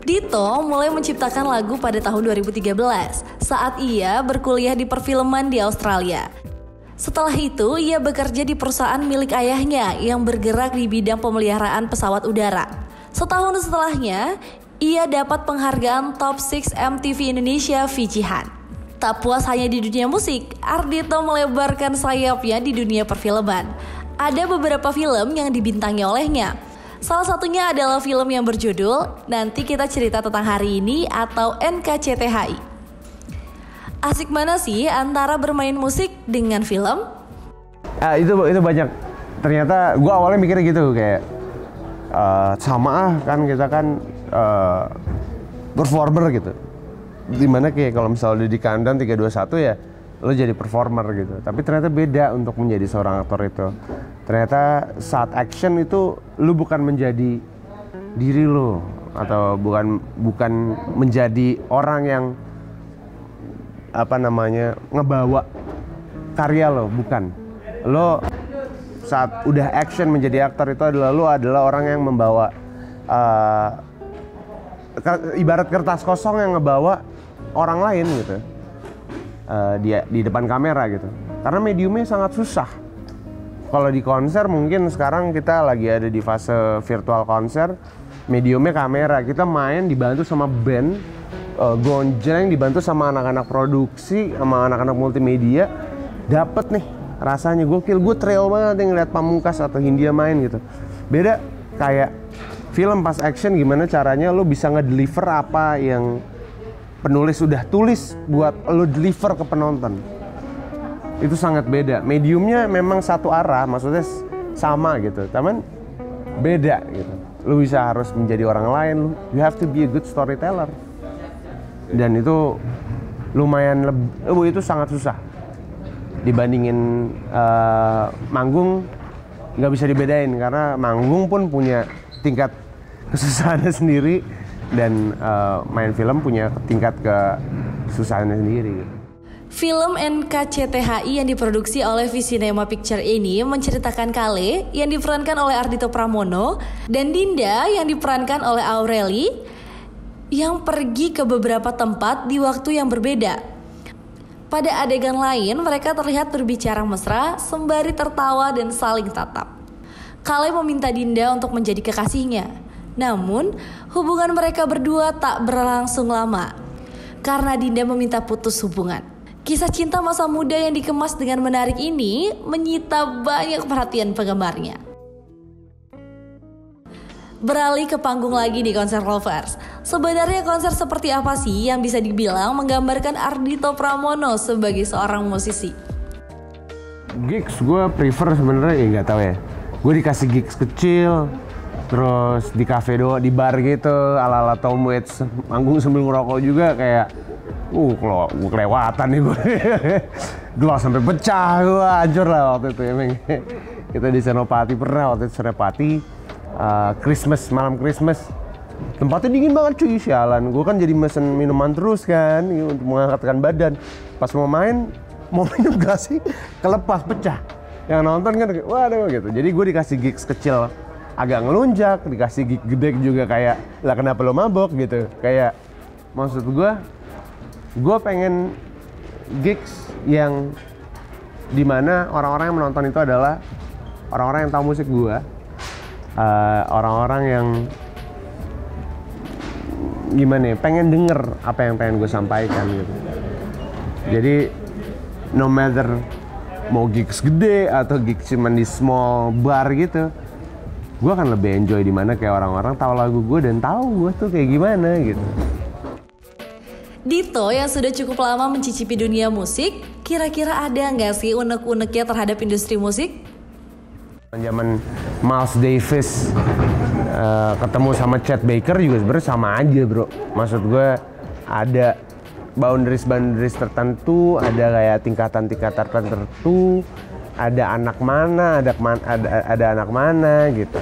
Dito mulai menciptakan lagu pada tahun 2013 saat ia berkuliah di perfilman di Australia. Setelah itu, ia bekerja di perusahaan milik ayahnya yang bergerak di bidang pemeliharaan pesawat udara. Setahun setelahnya, ia dapat penghargaan Top 6 MTV Indonesia VCHAN. Tak puas hanya di dunia musik, Ardhito melebarkan sayapnya di dunia perfilman. Ada beberapa film yang dibintangi olehnya. Salah satunya adalah film yang berjudul Nanti Kita Cerita Tentang Hari Ini atau NKCTHI. Asik mana sih antara bermain musik dengan film? Itu banyak. Ternyata gue awalnya mikirnya gitu kayak sama kan kita kan performer gitu. Dimana kayak kalau misalnya udah di kandang 321 ya lo jadi performer gitu. Tapi ternyata beda untuk menjadi seorang aktor itu. Ternyata saat action itu lu bukan menjadi diri lo atau bukan menjadi orang yang ngebawa karya lo, bukan. Lo saat udah action menjadi aktor itu adalah orang yang membawa ibarat kertas kosong yang ngebawa orang lain gitu. Dia di depan kamera gitu. Karena mediumnya sangat susah. Kalau di konser mungkin sekarang kita lagi ada di fase virtual konser, mediumnya kamera. Kita main dibantu sama band, gonjreng dibantu sama anak-anak produksi, sama anak-anak multimedia. Dapet nih rasanya gokil. Gue trail banget yang ngeliat Pamungkas atau Hindia main gitu. Beda kayak film pas action gimana caranya lo bisa ngedeliver apa yang penulis udah tulis buat lo deliver ke penonton. Itu sangat beda. Mediumnya memang satu arah, maksudnya sama gitu, cuman beda gitu. Lu bisa harus menjadi orang lain, you have to be a good storyteller. Dan itu lumayan itu sangat susah. Dibandingin manggung nggak bisa dibedain karena manggung pun punya tingkat kesusahannya sendiri dan main film punya tingkat kesusahannya sendiri gitu. Film NKCTHI yang diproduksi oleh Visinema Picture ini menceritakan Kale yang diperankan oleh Ardhito Pramono dan Dinda yang diperankan oleh Aureli yang pergi ke beberapa tempat di waktu yang berbeda. Pada adegan lain mereka terlihat berbicara mesra sembari tertawa dan saling tatap. Kale meminta Dinda untuk menjadi kekasihnya. Namun hubungan mereka berdua tak berlangsung lama karena Dinda meminta putus hubungan. Kisah cinta masa muda yang dikemas dengan menarik ini menyita banyak perhatian penggemarnya. Beralih ke panggung lagi di konser Lovers. Sebenarnya konser seperti apa sih yang bisa dibilang menggambarkan Ardhito Pramono sebagai seorang musisi? Gigs gue prefer sebenarnya nggak tahu ya. Gue dikasih gigs kecil, terus di cafe doang, di bar gitu, ala Tom Waits, manggung sambil ngerokok juga kayak kalau gue kelewatan nih gue. Gelas sampai pecah gue, hancur lah waktu itu emang. Kita di Senopati pernah waktu itu Senopati Christmas, malam Christmas. Tempatnya dingin banget cuy, sialan. Gue kan jadi mesen minuman terus kan untuk mengangkatkan badan. Pas mau minum gelasnya kelepas pecah. Yang nonton kan waduh gitu. Jadi gue dikasih gigs kecil agak ngelunjak, dikasih gig gede juga kayak lah kenapa lo mabok gitu. Kayak maksud gue pengen gigs yang dimana orang-orang yang menonton itu adalah orang-orang yang tahu musik gue, orang-orang yang gimana ya, pengen denger apa yang pengen gue sampaikan gitu. Jadi no matter mau gigs gede atau gigs cuman di small bar gitu, gue akan lebih enjoy di mana kayak orang-orang tahu lagu gue dan tahu gue tuh kayak gimana gitu. Dito yang sudah cukup lama mencicipi dunia musik, kira-kira ada nggak sih unek-uneknya terhadap industri musik? Zaman Miles Davis ketemu sama Chet Baker juga sebenarnya sama aja bro. Maksud gue ada boundaries tertentu, ada kayak tingkatan tertentu, ada anak mana, ada anak mana gitu.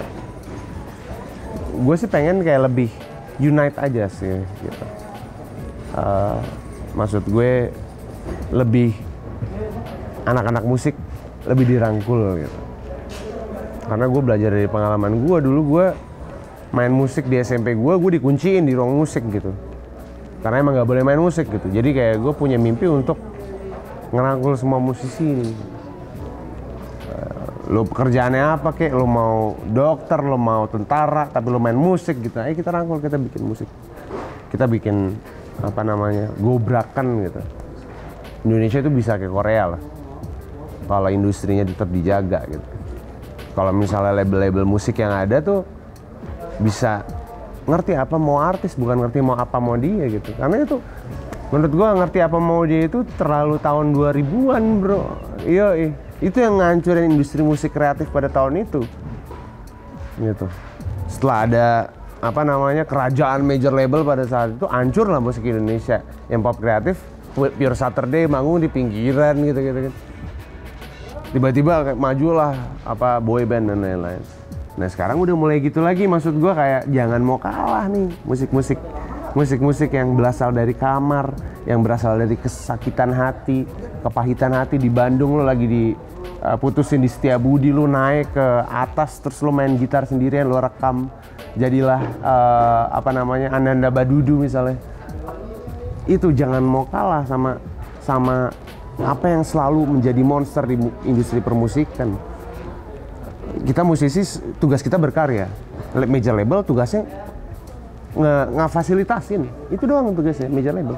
Gue sih pengen kayak lebih unite aja sih gitu. Maksud gue lebih anak-anak musik lebih dirangkul gitu. Karena gue belajar dari pengalaman gue. Dulu gue main musik di SMP gue dikunciin di ruang musik gitu. Karena emang nggak boleh main musik gitu. Jadi kayak gue punya mimpi untuk ngerangkul semua musisi ini. Lo pekerjaannya apa kek? Lo mau dokter, lo mau tentara, tapi lo main musik gitu. Ayo kita rangkul, kita bikin musik. Kita bikin apa namanya, gobrakan gitu. Indonesia itu bisa kayak Korea lah. Kalau industrinya tetap dijaga gitu. Kalau misalnya label-label musik yang ada tuh bisa ngerti apa mau artis, bukan ngerti mau apa mau dia gitu. Karena itu menurut gua ngerti apa mau dia itu terlalu tahun 2000-an bro. Iya, itu yang ngancurin industri musik kreatif pada tahun itu gitu. Setelah ada apa namanya kerajaan major label pada saat itu, hancur lah musik Indonesia. Yang pop kreatif, Pure Saturday manggung di pinggiran gitu. Tiba-tiba majulah apa boy band dan lain-lain. Nah sekarang udah mulai gitu lagi, maksud gua kayak jangan mau kalah nih musik-musik yang berasal dari kamar, yang berasal dari kesakitan hati, kepahitan hati. Di Bandung lo lagi putusin di Setiabudi, lo naik ke atas terus lo main gitar sendirian, lo rekam, jadilah apa namanya Ananda Badudu misalnya. Itu jangan mau kalah sama apa yang selalu menjadi monster di industri permusikan. Kita musisi, tugas kita berkarya. Major label tugasnya ngefasilitasin. Itu doang tugasnya major label.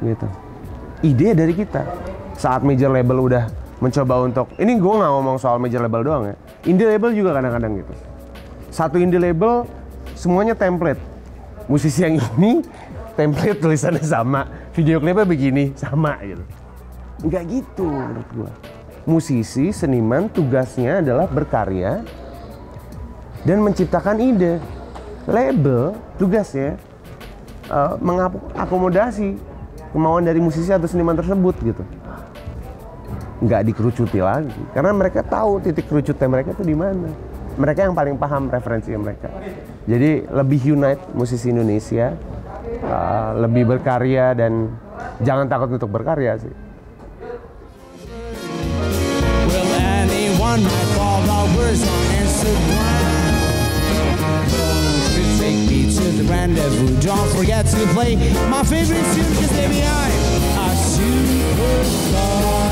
Gitu. Ide dari kita. Saat major label udah mencoba untuk, ini gue nggak ngomong soal major label doang ya. Indie label juga kadang-kadang gitu. Satu indie label semuanya template. Musisi yang ini template tulisannya sama, video klipnya begini sama gitu. Nggak gitu menurut gue. Musisi, seniman tugasnya adalah berkarya dan menciptakan ide. Label tugasnya mengakomodasi kemauan dari musisi atau seniman tersebut gitu. Nggak dikerucuti lagi, karena mereka tahu titik kerucutnya mereka itu di mana. Mereka yang paling paham referensi mereka. Jadi lebih unite musisi Indonesia, lebih berkarya dan jangan takut untuk berkarya sih. Might follow our words on Instagram. Take me to the rendezvous. Don't forget to play my favorite tune, 'cause baby I'm a superstar.